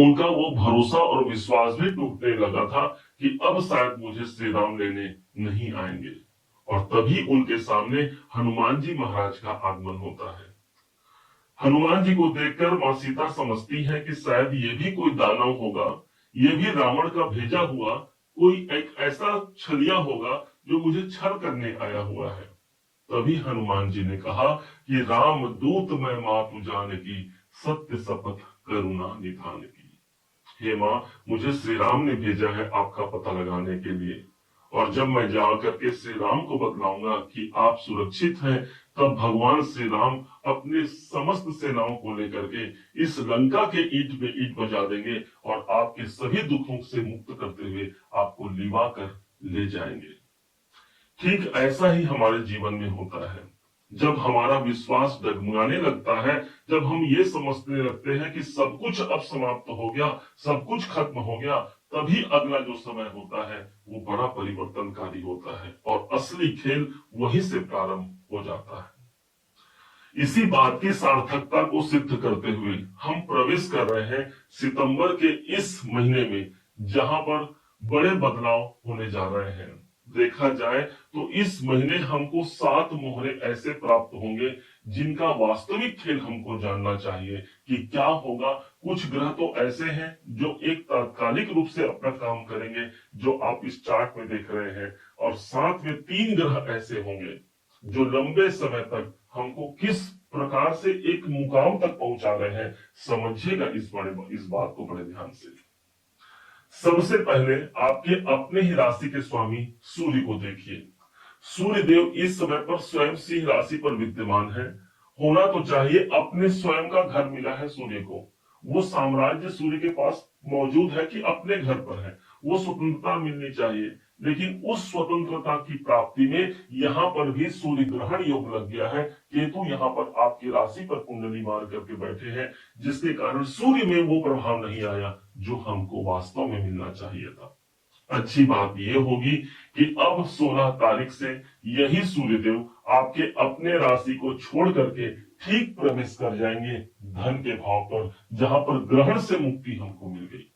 उनका वो भरोसा और विश्वास भी टूटने लगा था कि अब शायद मुझे श्री राम लेने नहीं आएंगे। और तभी उनके सामने हनुमान जी महाराज का आगमन होता है। हनुमान जी को देखकर मां सीता समझती है कि शायद ये भी कोई दानव होगा, ये भी रावण का भेजा हुआ कोई एक ऐसा छलिया होगा जो मुझे छल करने आया हुआ है। तभी हनुमान जी ने कहा कि राम दूत मैं मातु जानकी, सत्य शपथ करुणा निधान की। हे मां, मुझे श्री राम ने भेजा है आपका पता लगाने के लिए, और जब मैं जाकर के श्री राम को बतलाऊंगा कि आप सुरक्षित हैं, तब भगवान श्री राम अपने समस्त सेनाओं को लेकर के इस लंका के ईंट पे ईंट बजा देंगे और आपके सभी दुखों से मुक्त करते हुए आपको लिवा कर ले जाएंगे। ठीक ऐसा ही हमारे जीवन में होता है। जब हमारा विश्वास डगमगाने लगता है, जब हम ये समझने लगते हैं कि सब कुछ अब समाप्त हो गया, सब कुछ खत्म हो गया, तभी अगला जो समय होता है वो बड़ा परिवर्तनकारी होता है और असली खेल वहीं से प्रारंभ हो जाता है। इसी बात की सार्थकता को सिद्ध करते हुए हम प्रवेश कर रहे हैं सितंबर के इस महीने में, जहां पर बड़े बदलाव होने जा रहे हैं। देखा जाए तो इस महीने हमको 7 मोहरे ऐसे प्राप्त होंगे जिनका वास्तविक खेल हमको जानना चाहिए कि क्या होगा। कुछ ग्रह तो ऐसे हैं जो एक तात्कालिक रूप से अपना काम करेंगे, जो आप इस चार्ट में देख रहे हैं, और साथ में 3 ग्रह ऐसे होंगे जो लंबे समय तक हमको किस प्रकार से एक मुकाम तक पहुंचा रहे हैं। समझिएगा इस बात को बड़े ध्यान से। सबसे पहले आपके अपने ही राशि के स्वामी सूर्य को देखिए। सूर्य देव इस समय पर स्वयं सिंह राशि पर विद्यमान है। होना तो चाहिए, अपने स्वयं का घर मिला है सूर्य को, वो साम्राज्य सूर्य के पास मौजूद है कि अपने घर पर है, वो स्वतंत्रता मिलनी चाहिए। लेकिन उस स्वतंत्रता की प्राप्ति में यहाँ पर भी सूर्य ग्रहण योग लग गया है। केतु यहाँ पर आपकी राशि पर कुंडली मार करके बैठे हैं, जिसके कारण सूर्य में वो प्रभाव नहीं आया जो हमको वास्तव में मिलना चाहिए था। अच्छी बात यह होगी कि अब 16 तारीख से यही सूर्यदेव आपके अपने राशि को छोड़ करके ठीक प्रवेश कर जाएंगे धन के भाव पर, जहां पर ग्रहण से मुक्ति हमको मिल गई।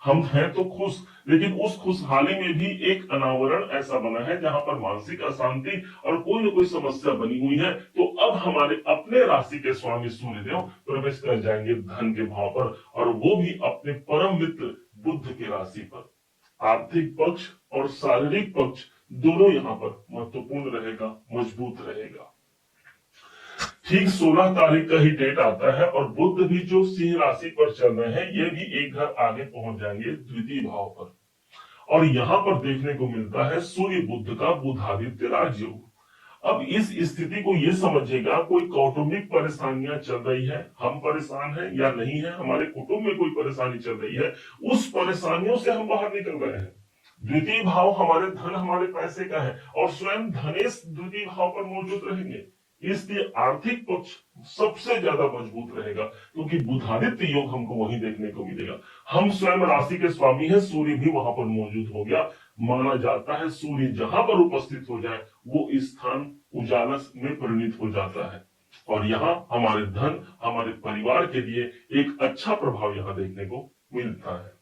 हम हैं तो खुश, लेकिन उस खुशहाली में भी एक अनावरण ऐसा बना है जहां पर मानसिक अशांति और कोई न कोई समस्या बनी हुई है। तो अब हमारे अपने राशि के स्वामी सूर्यदेव प्रवेश कर जाएंगे धन के भाव पर, और वो भी अपने परम मित्र बुध की राशि पर। आर्थिक पक्ष और शारीरिक पक्ष दोनों यहाँ पर महत्वपूर्ण रहेगा, मजबूत रहेगा। ठीक 16 तारीख का ही डेट आता है और बुध भी जो सिंह राशि पर चल रहे हैं, ये भी एक घर आगे पहुंच जाएंगे द्वितीय भाव पर। और यहाँ पर देखने को मिलता है सूर्य बुध का बुधादित्य राजयोग। अब इस स्थिति को ये समझिएगा, कोई कौटुंबिक परेशानियां चल रही है, हम परेशान हैं या नहीं है, हमारे कुटुंब में कोई परेशानी चल रही है, उस परेशानियों से हम बाहर निकल रहे हैं। द्वितीय भाव हमारे धन हमारे पैसे का है और स्वयं धनेश द्वितीय भाव पर मौजूद रहेंगे, इसलिए आर्थिक पक्ष सबसे ज्यादा मजबूत रहेगा, क्योंकि बुधादित्य योग हमको वही देखने को मिलेगा। हम स्वयं राशि के स्वामी हैं, सूर्य भी वहां पर मौजूद हो गया। माना जाता है सूर्य जहां पर उपस्थित हो जाए वो स्थान उजाला में परिणित हो जाता है, और यहाँ हमारे धन हमारे परिवार के लिए एक अच्छा प्रभाव यहाँ देखने को मिलता है।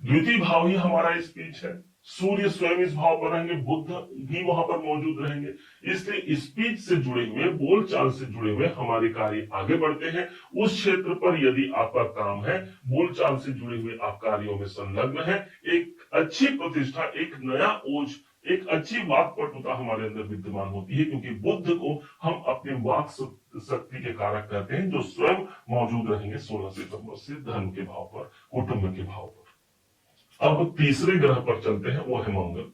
द्वितीय भाव ही हमारा स्पीच है, सूर्य स्वयं इस भाव पर रहेंगे, बुध भी वहां पर मौजूद रहेंगे, इसलिए स्पीच से जुड़े हुए, बोलचाल से जुड़े हुए हमारे कार्य आगे बढ़ते हैं। उस क्षेत्र पर यदि आपका काम है, बोलचाल से जुड़े हुए आप कार्यों में संलग्न है, एक अच्छी प्रतिष्ठा, एक नया ओज, एक अच्छी वाक पटुता हमारे अंदर विद्यमान होती है, क्योंकि बुध को हम अपने वाक शक्ति के कारक कहते हैं, जो स्वयं मौजूद रहेंगे 16 सितंबर से धन के भाव पर, कुटुंब के भाव पर। अब तीसरे ग्रह पर चलते हैं, वो है मंगल।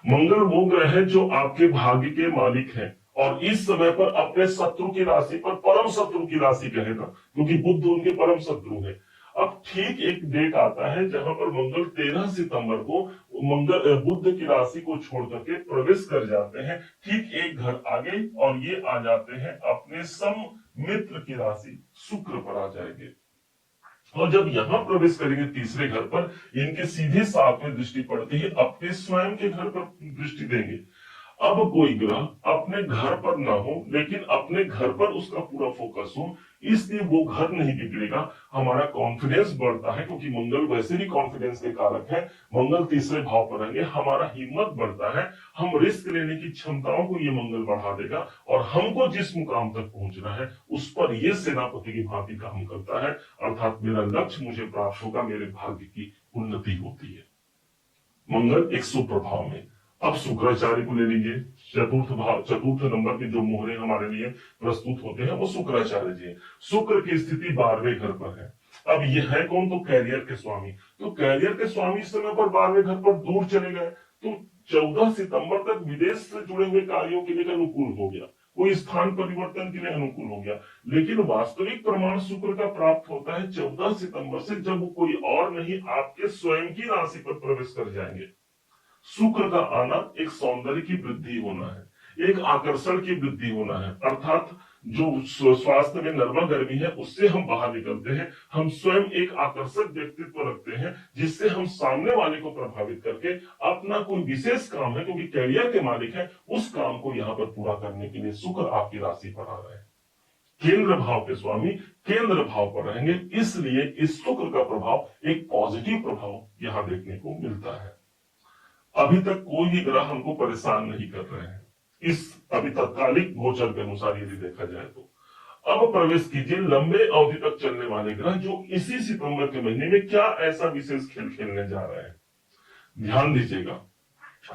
मंगल वो ग्रह है जो आपके भाग्य के मालिक हैं, और इस समय पर अपने शत्रु की राशि पर, परम शत्रु की राशि कहेगा, क्योंकि बुध उनके परम शत्रु है। अब ठीक एक डेट आता है जहां पर मंगल 13 सितंबर को बुध की राशि को छोड़ करके प्रवेश कर जाते हैं ठीक एक घर आगे, और ये आ जाते हैं अपने सम मित्र की राशि शुक्र पर आ जाएंगे। और जब यहां प्रवेश करेंगे तीसरे घर पर, इनके सीधे साथ में दृष्टि पड़ती है, अपने स्वयं के घर पर दृष्टि देंगे। अब कोई ग्रह अपने घर पर ना हो लेकिन अपने घर पर उसका पूरा फोकस हो, इसलिए वो घर नहीं बिगड़ेगा। हमारा कॉन्फिडेंस बढ़ता है क्योंकि मंगल वैसे भी कॉन्फिडेंस के कारक है। मंगल तीसरे भाव पर रहेंगे, हमारा हिम्मत बढ़ता है, हम रिस्क लेने की क्षमताओं को ये मंगल बढ़ा देगा और हमको जिस मुकाम तक पहुंचना है उस पर ये सेनापति की भांति काम करता है। अर्थात मेरा लक्ष्य मुझे प्राप्त होगा, मेरे भाग्य की उन्नति होती है मंगल एक सुप्रभाव में। अब शुक्राचार्य को ले लीजिए। चतुर्थ भाव, चतुर्थ नंबर के जो मोहरे हमारे लिए प्रस्तुत होते हैं वो शुक्राचार्य जी हैं। शुक्र की स्थिति 12वें घर पर है। अब ये है कौन? तो कैरियर के स्वामी। तो कैरियर के स्वामी इस समय पर 12वें घर पर दूर चले गए, तो 14 सितंबर तक विदेश से जुड़े हुए कार्यों के लिए अनुकूल हो गया, कोई स्थान परिवर्तन के लिए अनुकूल हो गया। लेकिन वास्तविक प्रमाण शुक्र का प्राप्त होता है 14 सितंबर से, जब वो कोई और नहीं आपके स्वयं की राशि पर प्रवेश कर जाएंगे। शुक्र का आना एक सौंदर्य की वृद्धि होना है, एक आकर्षण की वृद्धि होना है। अर्थात जो स्वास्थ्य में नरमा गर्मी है उससे हम बाहर निकलते हैं, हम स्वयं एक आकर्षक व्यक्तित्व रखते हैं जिससे हम सामने वाले को प्रभावित करके अपना कोई विशेष काम है, क्योंकि कैरियर के मालिक है, उस काम को यहाँ पर पूरा करने के लिए शुक्र आपकी राशि पर आ रहे हैं। केंद्र भाव के स्वामी केंद्र भाव पर रहेंगे, इसलिए इस शुक्र का प्रभाव एक पॉजिटिव प्रभाव यहाँ देखने को मिलता है। अभी तक कोई भी ग्रह हमको परेशान नहीं कर रहे हैं इस अभी तत्कालिक गोचर के अनुसार यदि देखा जाए तो। अब प्रवेश कीजिए लंबे अवधि तक चलने वाले ग्रह जो इसी सितंबर के महीने में क्या ऐसा विशेष खेल खेलने जा रहे हैं, ध्यान दीजिएगा।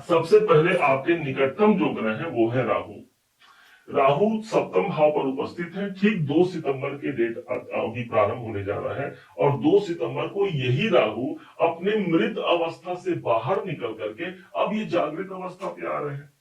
सबसे पहले आपके निकटतम जो ग्रह है वो है राहु। राहु सप्तम भाव पर उपस्थित है। ठीक 2 सितंबर के डेट अवधि प्रारंभ होने जा रहा है और 2 सितंबर को यही राहु अपने मृत अवस्था से बाहर निकल करके अब ये जागृत अवस्था पे आ रहे हैं।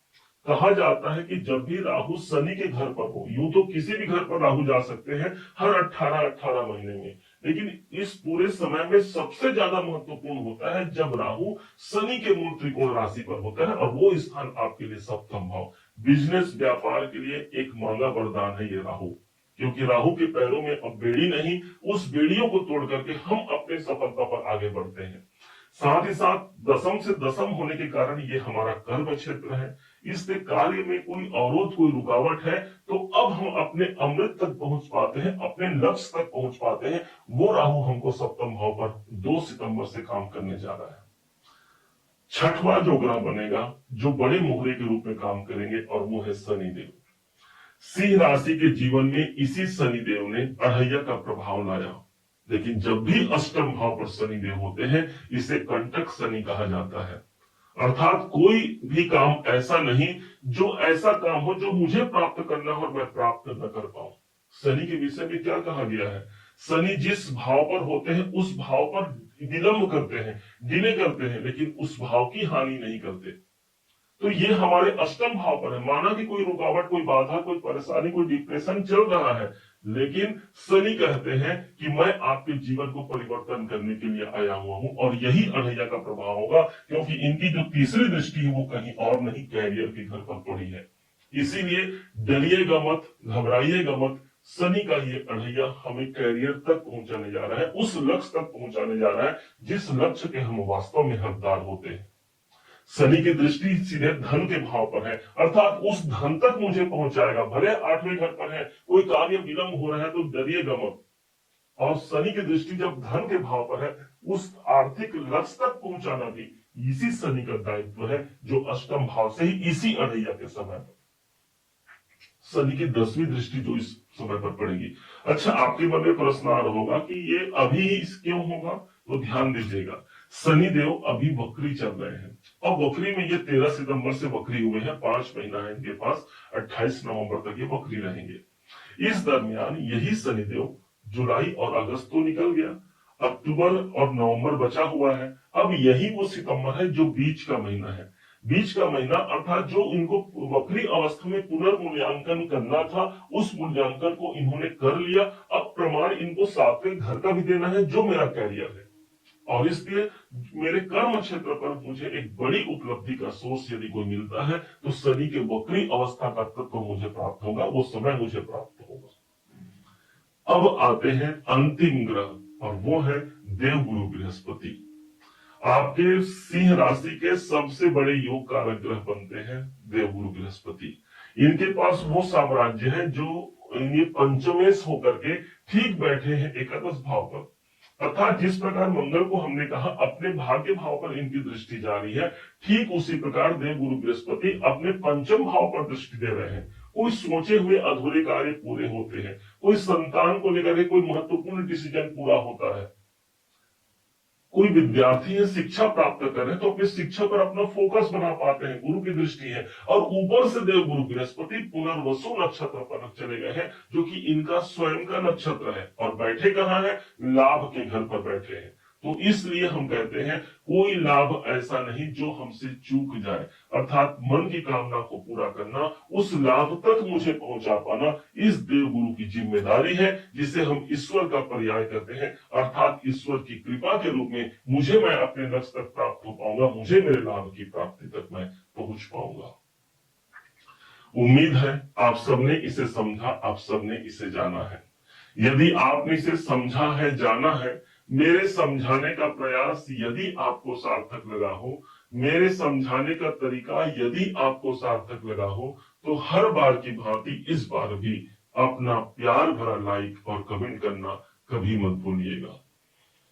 कहा जाता है कि जब भी राहु शनि के घर पर हो, यूं तो किसी भी घर पर राहु जा सकते हैं हर 18 महीने में, लेकिन इस पूरे समय में सबसे ज्यादा महत्वपूर्ण होता है जब राहु शनि के मूल त्रिकोण राशि पर होता है, और वो स्थान आपके लिए सप्तम भाव। बिजनेस व्यापार के लिए एक मांगा वरदान है ये राहु, क्योंकि राहु के पैरों में अब बेड़ी नहीं, उस बेड़ियों को तोड़ करके हम अपने सफलता पर आगे बढ़ते हैं। साथ ही साथ दशम से दशम होने के कारण ये हमारा कर्म क्षेत्र है, इससे कार्य में कोई अवरोध कोई रुकावट है तो अब हम अपने अमृत तक पहुंच पाते हैं, अपने लक्ष्य तक पहुंच पाते हैं। वो राहु हमको सप्तम भाव पर 2 सितंबर से काम करने जा रहा है। छठवां जो ग्रह बनेगा जो बड़े मोहरे के रूप में काम करेंगे और वो है शनिदेव। सिंह राशि के जीवन में इसी शनिदेव ने अढ़ैया का प्रभाव लाया, लेकिन जब भी अष्टम भाव पर शनिदेव होते हैं इसे कंटक शनि कहा जाता है। अर्थात कोई भी काम ऐसा नहीं जो ऐसा काम हो जो मुझे प्राप्त करना हो और मैं प्राप्त न कर पाऊं। शनि के विषय में क्या कहा गया है? शनि जिस भाव पर होते हैं उस भाव पर विलंब करते हैं, डिले करते हैं, लेकिन उस भाव की हानि नहीं करते। तो ये हमारे अष्टम भाव पर है। माना कि कोई रुकावट, कोई बाधा, कोई परेशानी, कोई डिप्रेशन चल रहा है, लेकिन शनि कहते हैं कि मैं आपके जीवन को परिवर्तन करने के लिए आया हुआ हूं, और यही अढ़ैया का प्रभाव होगा, क्योंकि इनकी जो तीसरी दृष्टि है वो कहीं और नहीं, कैरियर के घर पर पड़ी है। इसीलिए डरिएगा मत, घबराइएगा मत। शनि का ये अढ़ैया हमें कैरियर तक पहुंचाने जा रहा है, उस लक्ष्य तक पहुंचाने जा रहा है जिस लक्ष्य के हम वास्तव में हकदार होते हैं। शनि की दृष्टि सीधे धन के भाव पर है, अर्थात उस धन तक मुझे पहुंचाएगा। भले 8वें घर पर है, कोई कार्य विलंब हो रहा है तो डरिएगा मत। और शनि की दृष्टि जब धन के भाव पर है, उस आर्थिक लक्ष्य तक पहुंचाना भी इसी शनि का दायित्व है, जो अष्टम भाव से ही इसी अढ़ैया के समय पर शनि की 10वीं दृष्टि जो इस समय पर पड़ेगी। अच्छा, आपके मन में प्रश्न आ रहा होगा कि ये अभी क्यों होगा, तो ध्यान दीजिएगा। शनि देव अभी वक्री चल रहे हैं, और वक्री में ये 13 सितंबर से वक्री हुए हैं, 5 महीना है इनके पास, 28 नवंबर तक ये वक्री रहेंगे। इस दरमियान यही शनिदेव जुलाई और अगस्त तो निकल गया, अक्टूबर और नवंबर बचा हुआ है। अब यही वो सितंबर है जो बीच का महीना है। बीच का महीना अर्थात जो इनको वक्री अवस्था में पुनर्मूल्यांकन करना था, उस मूल्यांकन को इन्होंने कर लिया। अब प्रमाण इनको 7वें घर का भी देना है जो मेरा कैरियर है, और इसलिए मेरे कर्म क्षेत्र पर मुझे एक बड़ी उपलब्धि का सोर्स यदि कोई मिलता है तो शनि के वक्री अवस्था का तत्व मुझे प्राप्त होगा, वो समय मुझे प्राप्त होगा। अब आते हैं अंतिम ग्रह, और वो है देवगुरु बृहस्पति। आपके सिंह राशि के सबसे बड़े योग कारक ग्रह बनते हैं देवगुरु बृहस्पति। इनके पास वो साम्राज्य है जो ये पंचमेश होकर के ठीक बैठे हैं एकादश भाव पर। अर्थात जिस प्रकार मंगल को हमने कहा अपने भाग्य भाव पर इनकी दृष्टि जा रही है, ठीक उसी प्रकार देवगुरु बृहस्पति अपने पंचम भाव पर दृष्टि दे रहे हैं। कोई सोचे हुए अधूरे कार्य पूरे होते हैं, कोई संतान को लेकर कोई महत्वपूर्ण डिसीजन पूरा होता है, कोई विद्यार्थी है शिक्षा प्राप्त कर रहे हैं तो अपनी शिक्षा पर अपना फोकस बना पाते हैं, गुरु की दृष्टि है। और ऊपर से देव गुरु बृहस्पति पुनर्वसु नक्षत्र पर चले गए हैं जो कि इनका स्वयं का नक्षत्र है और बैठे कहाँ है, लाभ के घर पर बैठे हैं। तो इसलिए हम कहते हैं कोई लाभ ऐसा नहीं जो हमसे चूक जाए, अर्थात मन की कामना को पूरा करना, उस लाभ तक मुझे पहुंचा पाना इस देव गुरु की जिम्मेदारी है, जिसे हम ईश्वर का पर्याय कहते हैं। अर्थात ईश्वर की कृपा के रूप में मुझे मैं अपने लक्ष्य तक प्राप्त हो पाऊंगा, मुझे मेरे लाभ की प्राप्ति तक मैं पहुंच पाऊंगा। उम्मीद है आप सबने इसे समझा, आप सबने इसे जाना है। यदि आपने इसे समझा है, जाना है, मेरे समझाने का प्रयास यदि आपको सार्थक लगा हो, मेरे समझाने का तरीका यदि आपको सार्थक लगा हो, तो हर बार की भांति इस बार भी अपना प्यार भरा लाइक और कमेंट करना कभी मत भूलिएगा।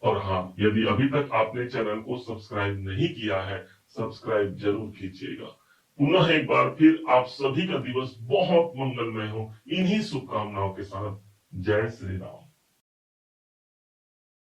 और हाँ, यदि अभी तक आपने चैनल को सब्सक्राइब नहीं किया है, सब्सक्राइब जरूर कीजिएगा। पुनः एक बार फिर आप सभी का दिवस बहुत मंगलमय हो, इन्हीं शुभकामनाओं के साथ जय श्री राम।